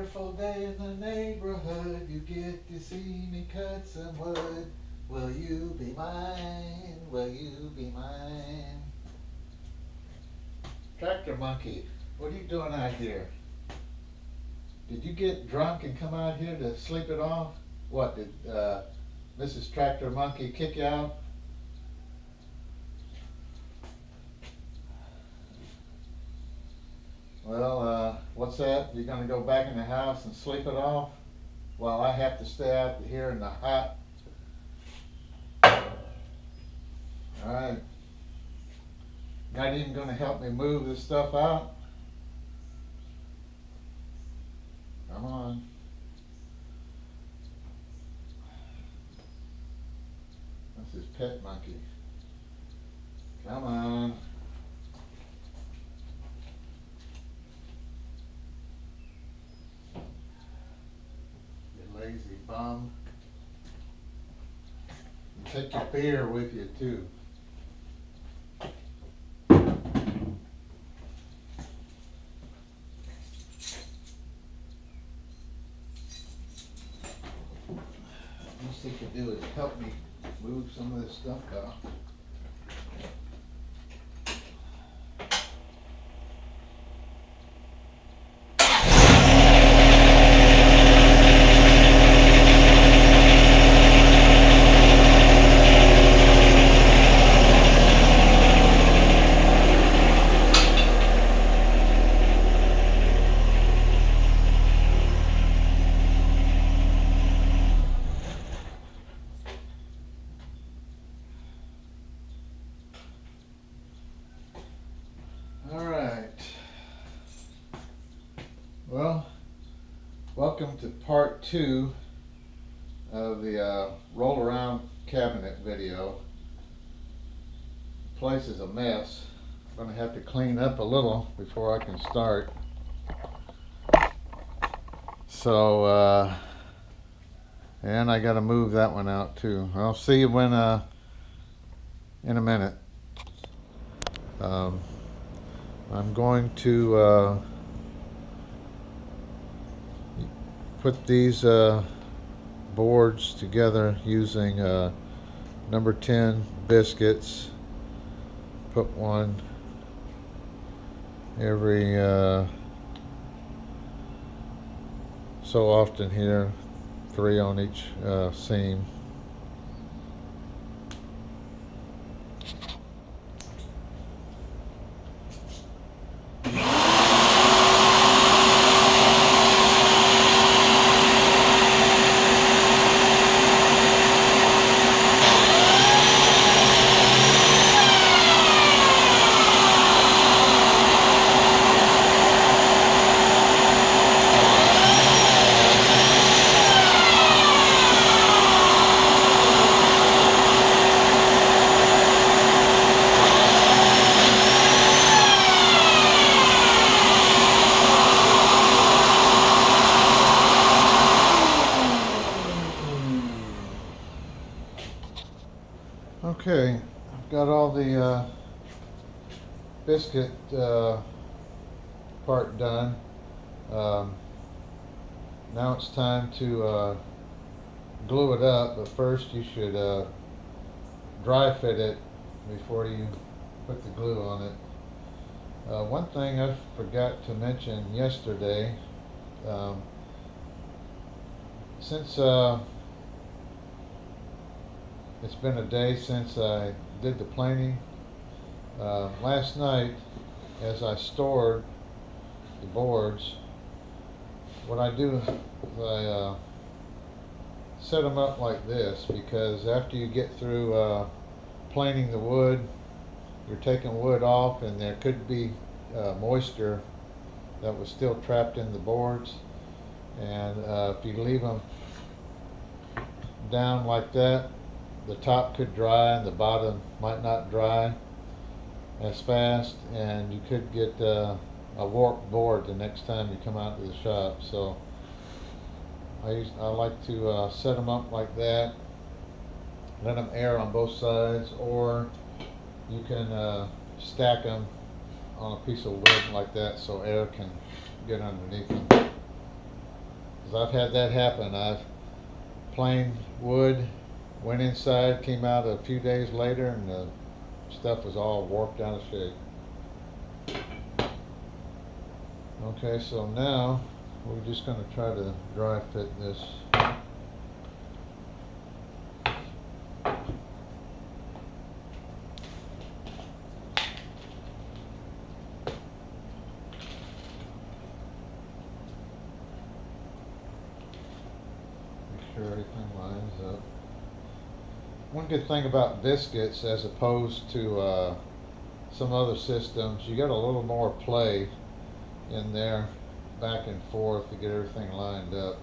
wonderful day in the neighborhood. You get to see me cut some wood. Will you be mine? Will you be mine? Tractor Monkey, what are you doing out here? Did you get drunk and come out here to sleep it off? What, did Mrs. Tractor Monkey kick you out? Well, what's that? You're going to go back in the house and sleep it off while I have to stay out here in the hot. Alright. Not even going to help me move this stuff out? Come on. That's his pet monkey. Come on. Lazy bum. And take your beer with you too. Least he could do is help me move some of this stuff out. Well, welcome to part 2 of the roll around cabinet video. The place is a mess. I'm going to have to clean up a little before I can start. So, and I got to move that one out too. I'll see you when in a minute. I'm going to put these boards together using number 10 biscuits. Put one every so often here, 3 on each seam. Okay, I've got all the biscuit part done. Now it's time to glue it up, but first you should dry fit it before you put the glue on it. One thing I forgot to mention yesterday, since it's been a day since I did the planing. Last night, as I stored the boards, what I do is I set them up like this, because after you get through planing the wood, you're taking wood off and there could be moisture that was still trapped in the boards, and if you leave them down like that, the top could dry and the bottom might not dry as fast, and you could get a warped board the next time you come out to the shop. So I like to set them up like that, let them air on both sides, or you can stack them on a piece of wood like that so air can get underneath them. because I've had that happen. I've planed wood, went inside, came out a few days later, and the stuff was all warped out of shape. Okay, so now we're just going to try to dry fit this. Make sure everything lines up. One good thing about biscuits as opposed to some other systems, you got a little more play in there, back and forth, to get everything lined up.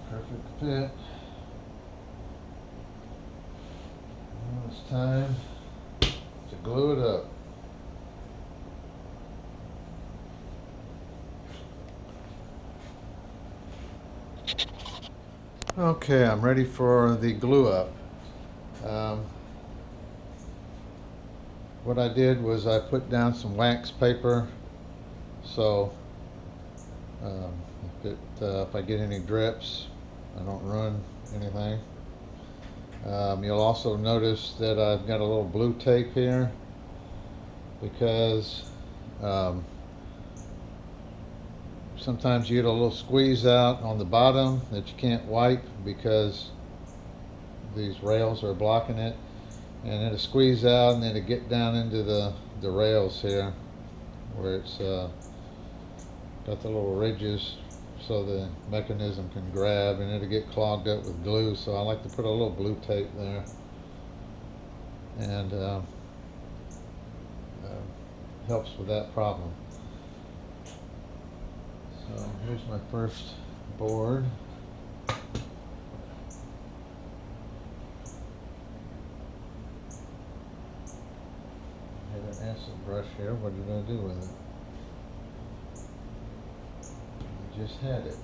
Perfect fit. Now it's time to glue it up. Okay, I'm ready for the glue up. What I did was I put down some wax paper, so if I get any drips, I don't ruin anything. You'll also notice that I've got a little blue tape here because sometimes you get a little squeeze out on the bottom that you can't wipe because these rails are blocking it, and it'll squeeze out and then it'll get down into the rails here where it's got the little ridges so the mechanism can grab, and it'll get clogged up with glue. So I like to put a little blue tape there, and helps with that problem. So here's my first board. I have an acid brush here. What did I do with it? Just had it.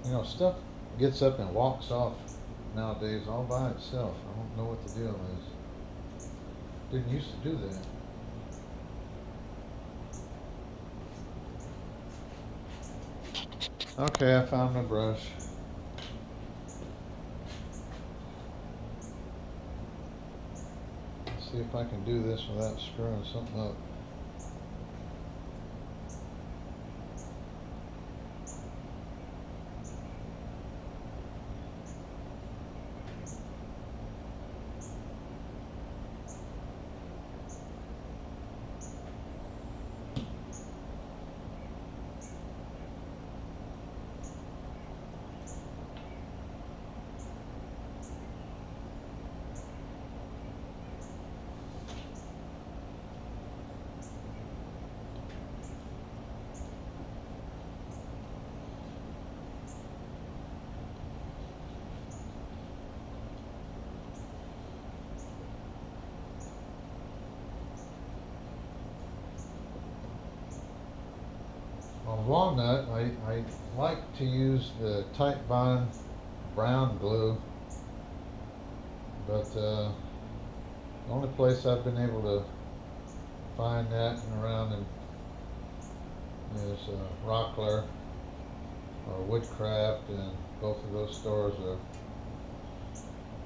You know, stuff gets up and walks off nowadays all by itself. I don't know what the deal is. Didn't used to do that. Okay, I found my brush. Let's see if I can do this without screwing something up. On walnut, I like to use the Tight Bond brown glue, but the only place I've been able to find that around is Rockler or Woodcraft, and both of those stores are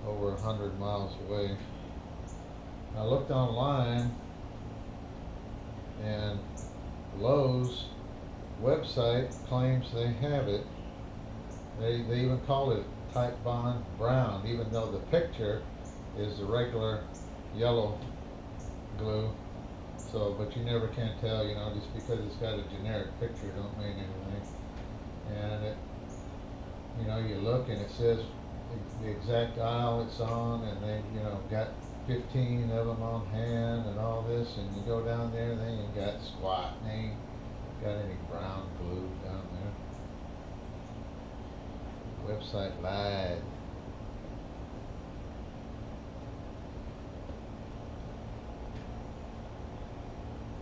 over 100 miles away. I looked online, and Lowe's website claims they have it. They even call it Tight Bond brown, even though the picture is the regular yellow glue. So, but you never can tell, you know, just because it's got a generic picture don't mean anything. And it, you know, you look and it says the exact aisle it's on, and they, you know, got 15 of them on hand and all this, and you go down there, they ain't got squat, they ain't got any brown glue down there. Website lied.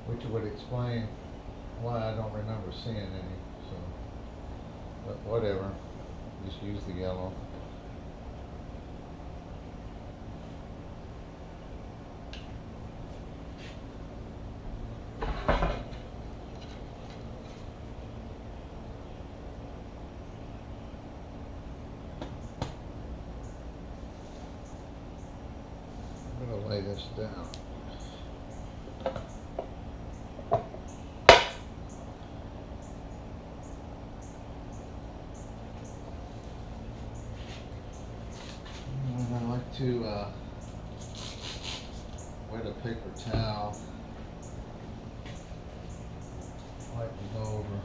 Which would explain why I don't remember seeing any, so, but whatever, just use the yellow. I'm gonna lay this down. And I like to wet a paper towel. I like to go over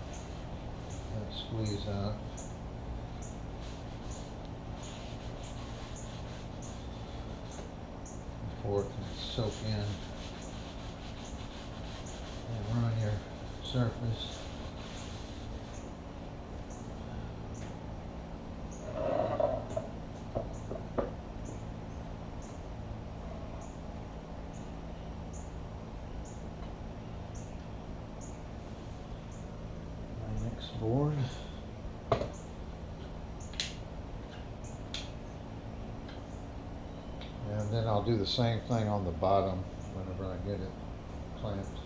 that squeeze out. Before it can soak in and run your surface. My next board. And then I'll do the same thing on the bottom whenever I get it clamped.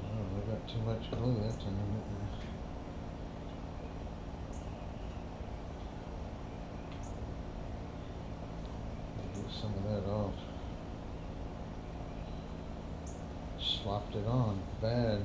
Oh, I got too much glue that time. Some of that off. Slopped it on bad.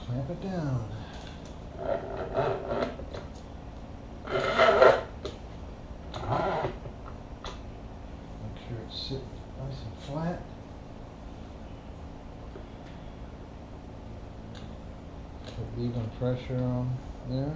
Clamp it down. Make sure it's sitting nice and flat. Put even pressure on there.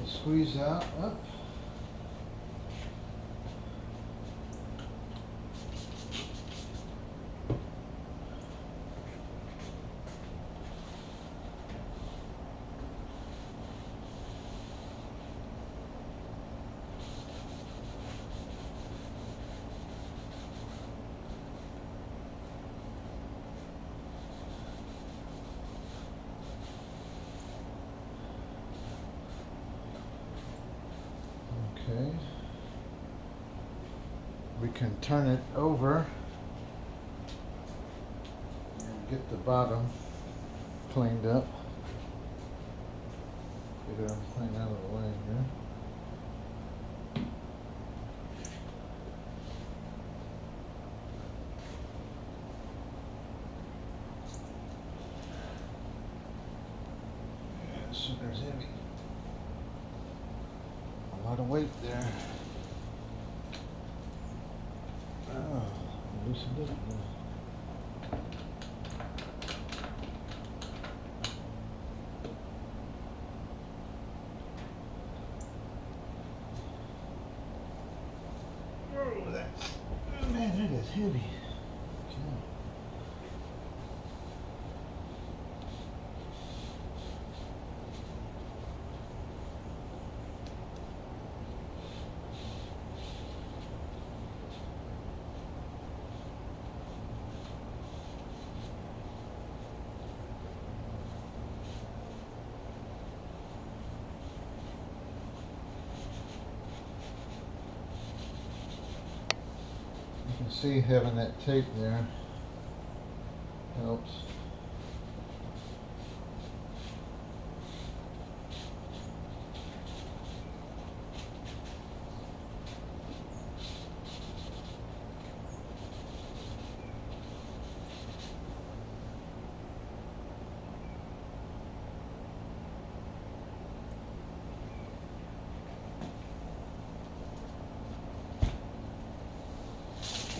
Squeeze out, up. Okay. We can turn it over and get the bottom cleaned up. Get everything out of the way here. So there's heavy. A lot of weight there. Oh, loosened it. Oh, that. Oh, man, that is heavy. Okay. You can see having that tape there helps.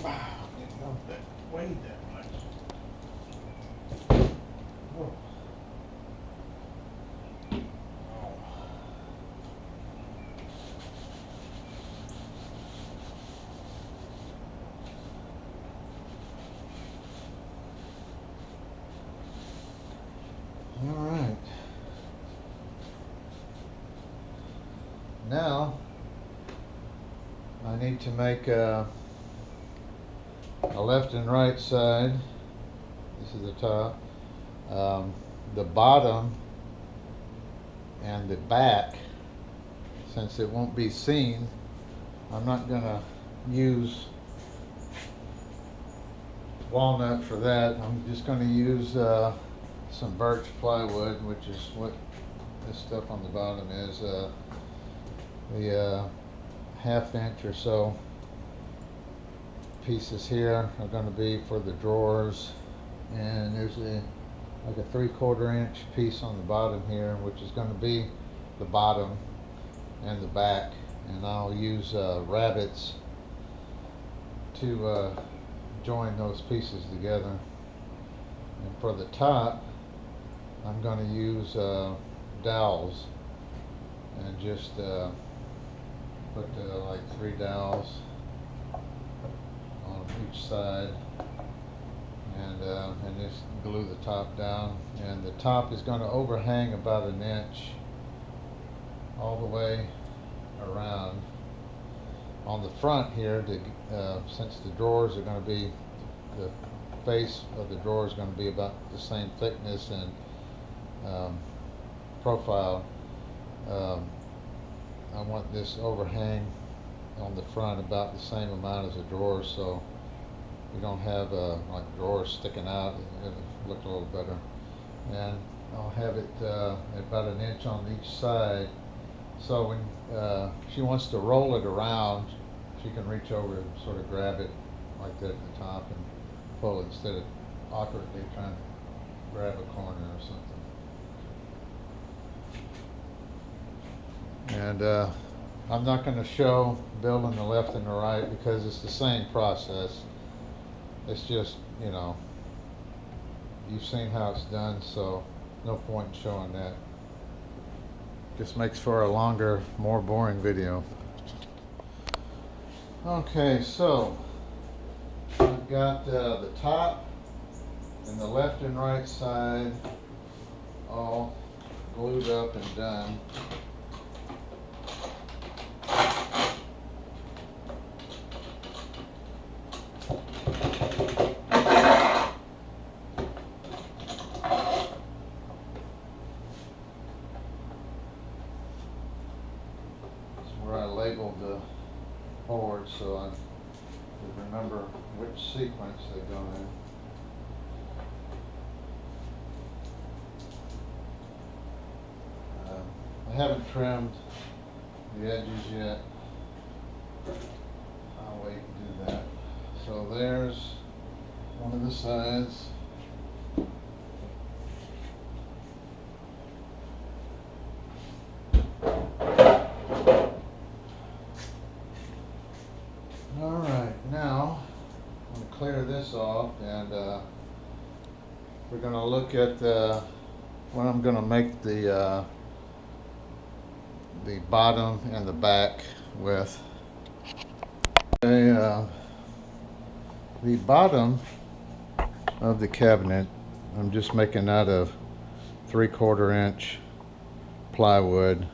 Wow, didn't know that weighed that much. Whoa. Oh. All right. Now I need to make a left and right side. This is the top. The bottom and the back, since it won't be seen, I'm not going to use walnut for that. I'm just going to use some birch plywood, which is what this stuff on the bottom is. The ½ inch or so pieces here are going to be for the drawers, and there's like a 3/4 inch piece on the bottom here, which is going to be the bottom and the back, and I'll use rabbets to join those pieces together. And for the top, I'm going to use dowels, and just put like 3 dowels on each side, and just glue the top down. And the top is going to overhang about 1 inch all the way around. On the front here, since the drawers are going to be, the face of the drawer is going to be about the same thickness and profile, I want this overhang on the front about the same amount as the drawers, so you don't have like drawers sticking out. It'll look a little better. And I'll have it about 1 inch on each side, so when she wants to roll it around, she can reach over and sort of grab it like that at the top and pull it, instead of awkwardly trying to grab a corner or something. And I'm not going to show building the left and the right because it's the same process. It's just, you know, you've seen how it's done, so no point in showing that. Just makes for a longer, more boring video. Okay, so I've got the top and the left and right side all glued up and done. labeled the boards so I could remember which sequence they go in. I haven't trimmed the edges yet. I'll wait and do that. So there's one of the sides. Alright, now I'm going to clear this off, and we're going to look at what I'm going to make the bottom and the back with. The bottom of the cabinet I'm just making out of 3/4 inch plywood.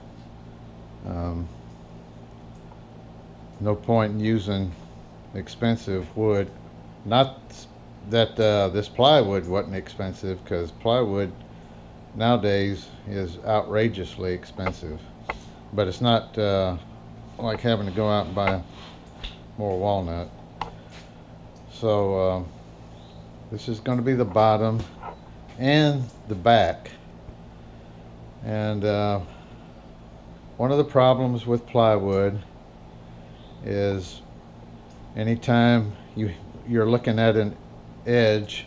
No point in using expensive wood. Not that this plywood wasn't expensive, because plywood nowadays is outrageously expensive, but it's not like having to go out and buy more walnut. So this is going to be the bottom and the back. And one of the problems with plywood is anytime you're looking at an edge,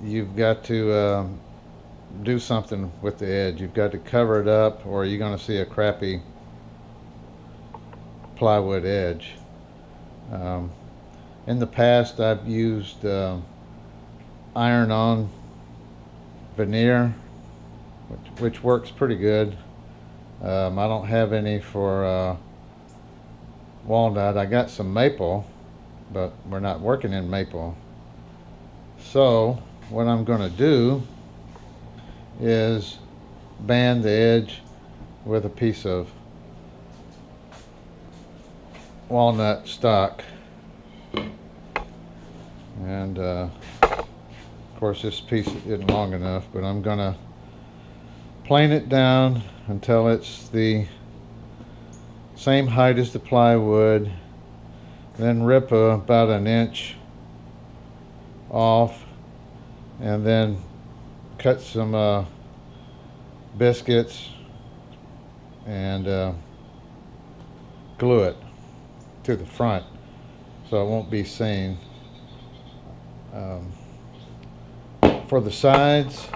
you've got to do something with the edge. You've got to cover it up, or you're going to see a crappy plywood edge. In the past, I've used iron-on veneer, which works pretty good. I don't have any for walnut. I got some maple, but we're not working in maple. So what I'm going to do is band the edge with a piece of walnut stock. And of course this piece isn't long enough, but I'm going to plane it down until it's the same height as the plywood, then rip about 1 inch off, and then cut some biscuits and glue it to the front so it won't be seen. For the sides,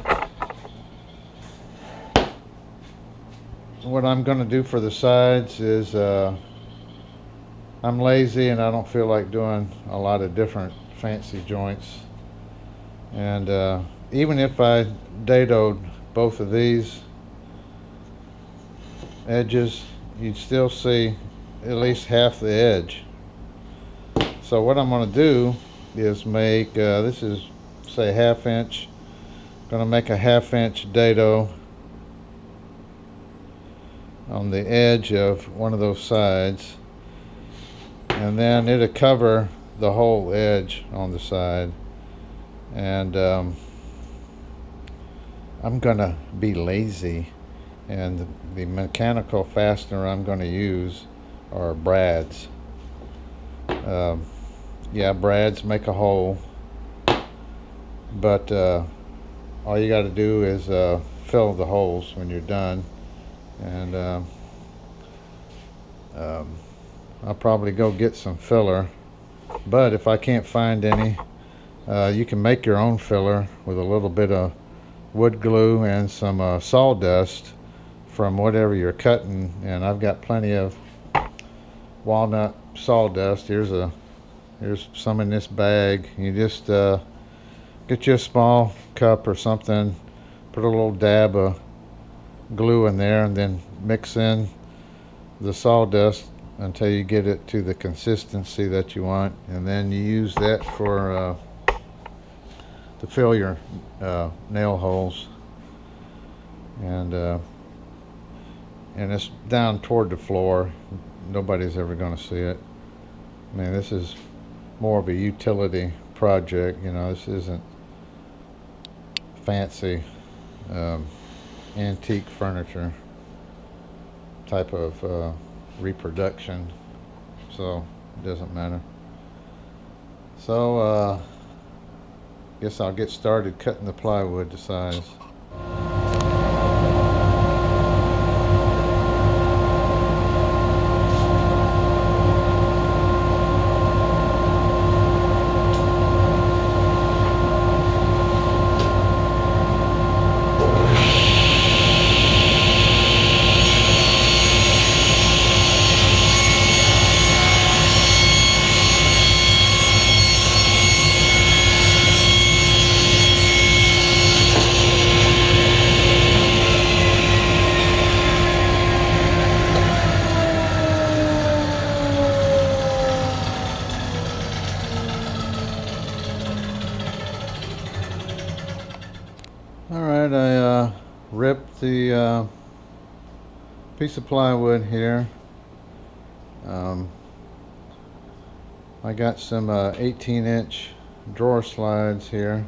what I'm going to do for the sides is I'm lazy and I don't feel like doing a lot of different fancy joints, and even if I dadoed both of these edges, you'd still see at least half the edge. So what I'm going to do is make this is, say, 1/2 inch. I'm going to make a 1/2 inch dado on the edge of one of those sides, and then it'll cover the whole edge on the side. And I'm gonna be lazy, and the mechanical fastener I'm going to use are brads. Yeah, brads make a hole, but all you got to do is fill the holes when you're done. And I'll probably go get some filler, but if I can't find any, you can make your own filler with a little bit of wood glue and some sawdust from whatever you're cutting. And I've got plenty of walnut sawdust. Here's some in this bag. You just get you a small cup or something, put a little dab of glue in there, and then mix in the sawdust until you get it to the consistency that you want, and then you use that for to fill your nail holes. And it's down toward the floor. Nobody's ever going to see it. I mean, this is more of a utility project, you know. This isn't fancy antique furniture type of reproduction, so it doesn't matter. So guess I'll get started cutting the plywood to size. Alright, I ripped the piece of plywood here. I got some 18-inch drawer slides here.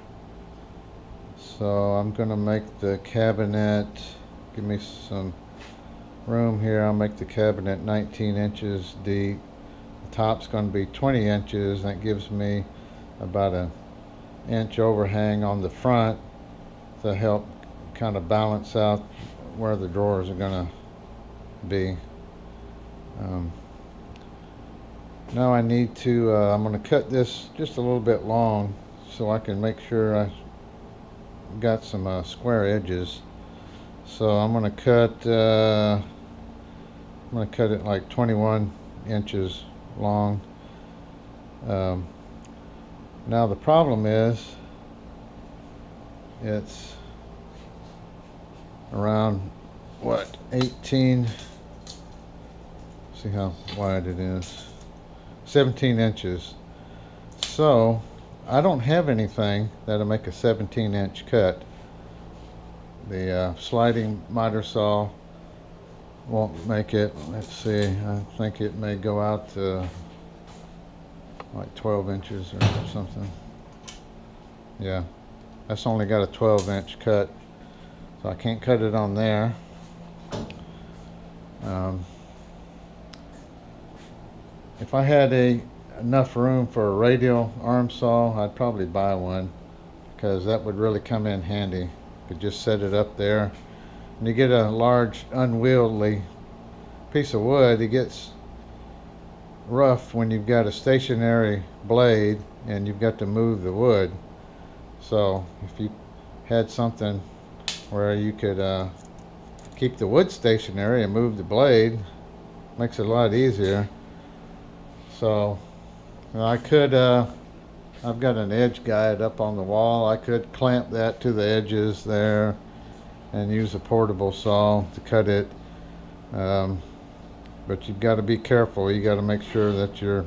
So I'm going to make the cabinet, give me some room here, I'll make the cabinet 19 inches deep. The top's going to be 20 inches. That gives me about an inch overhang on the front to help kind of balance out where the drawers are going to be. Now I need to, I'm going to cut this just a little bit long so I can make sure I got some square edges. So I'm going to cut it like 21 inches long. Now the problem is it's around what, 18, see how wide it is, 17 inches. So I don't have anything that'll make a 17-inch cut. The sliding miter saw won't make it. Let's see, I think it may go out to like 12 inches or something. Yeah, that's only got a 12-inch cut, so I can't cut it on there. If I had enough room for a radial arm saw, I'd probably buy one, because that would really come in handy. You could just set it up there. When you get a large unwieldy piece of wood, it gets rough when you've got a stationary blade and you've got to move the wood. So if you had something where you could keep the wood stationary and move the blade, makes it a lot easier. So I could, I've got an edge guide up on the wall. I could clamp that to the edges there and use a portable saw to cut it. But you've got to be careful. You got to make sure that your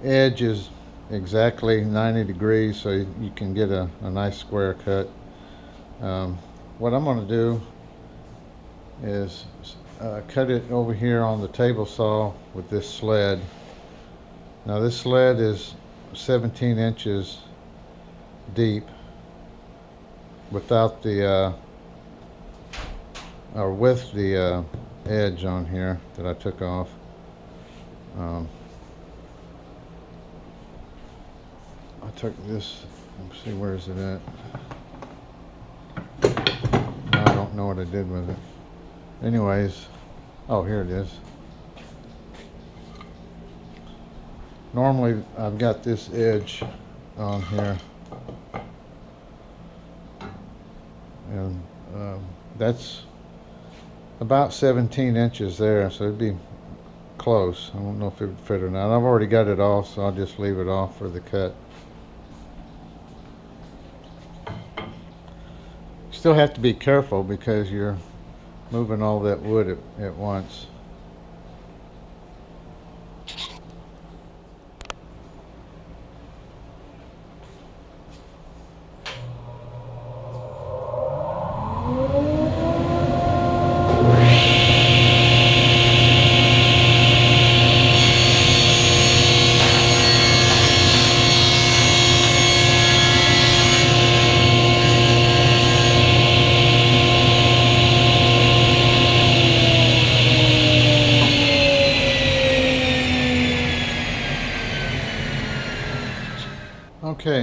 edge is exactly 90 degrees so you can get a nice square cut. What I'm going to do is cut it over here on the table saw with this sled. Now this sled is 17 inches deep without the or with the edge on here that I took off. I took this, let's see, where is it at? I don't know what I did with it. Anyways, oh, here it is. Normally I've got this edge on here, and that's about 17 inches there, so it'd be close. I don't know if it would fit or not. I've already got it off, so I'll just leave it off for the cut. Still have to be careful because you're moving all that wood at once.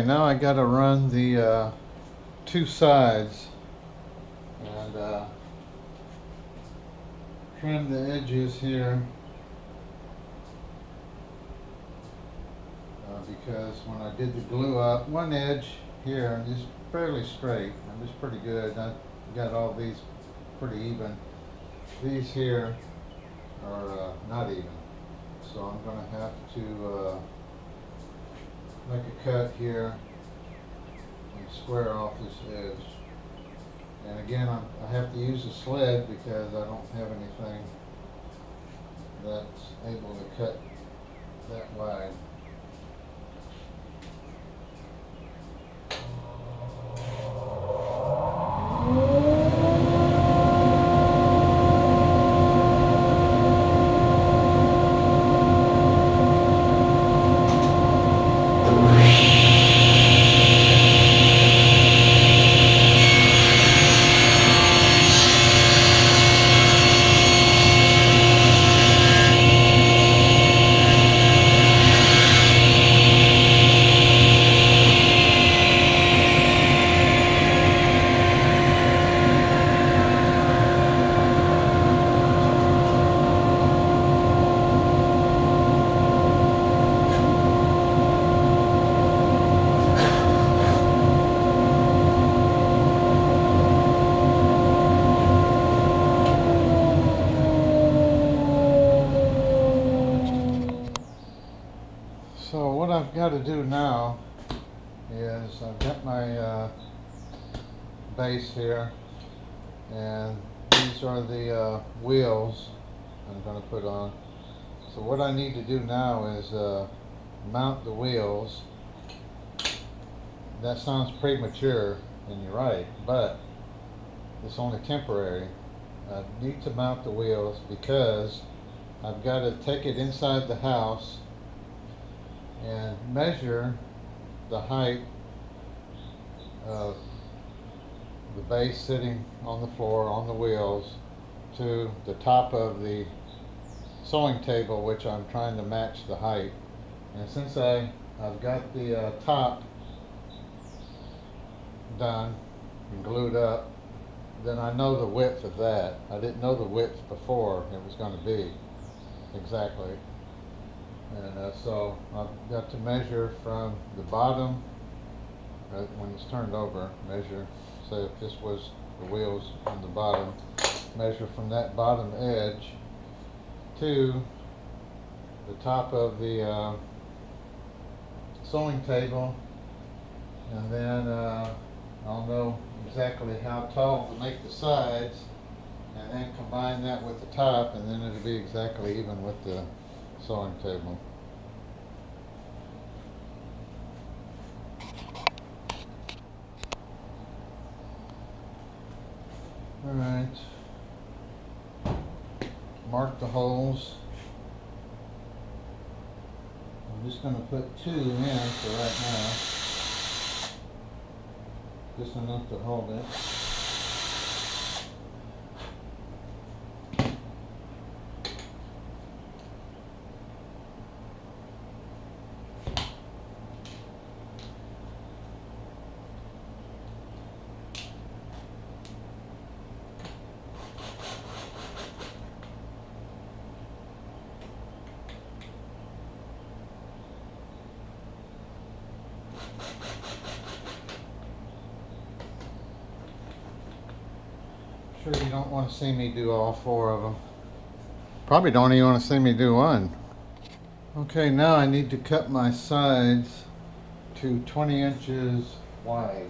Okay, now I got to run the two sides and trim the edges here because when I did the glue up, one edge here is fairly straight and it's pretty good. I got all these pretty even. These here are not even, so I'm going to have to make a cut here and square off this edge. And again, I have to use a sled because I don't have anything that's able to cut that wide. So what I've got to do now is I've got my base here, and these are the wheels I'm going to put on. So what I need to do now is mount the wheels. That sounds premature, and you're right, but it's only temporary. I need to mount the wheels because I've got to take it inside the house and measure the height of the base sitting on the floor on the wheels to the top of the sewing table, which I'm trying to match the height. And since I've got the top done and glued up, then I know the width of that. I didn't know the width before it was going to be exactly. And so I've got to measure from the bottom, when it's turned over, measure, say if this was the wheels on the bottom, measure from that bottom edge to the top of the sewing table, and then I'll know exactly how tall to make the sides, and then combine that with the top, and then it'll be exactly even with the sewing table. Alright, mark the holes. I'm just going to put 2 in for right now, just enough to hold it. Sure you don't want to see me do all 4 of them. Probably don't even want to see me do one. Okay, now I need to cut my sides to 20 inches wide.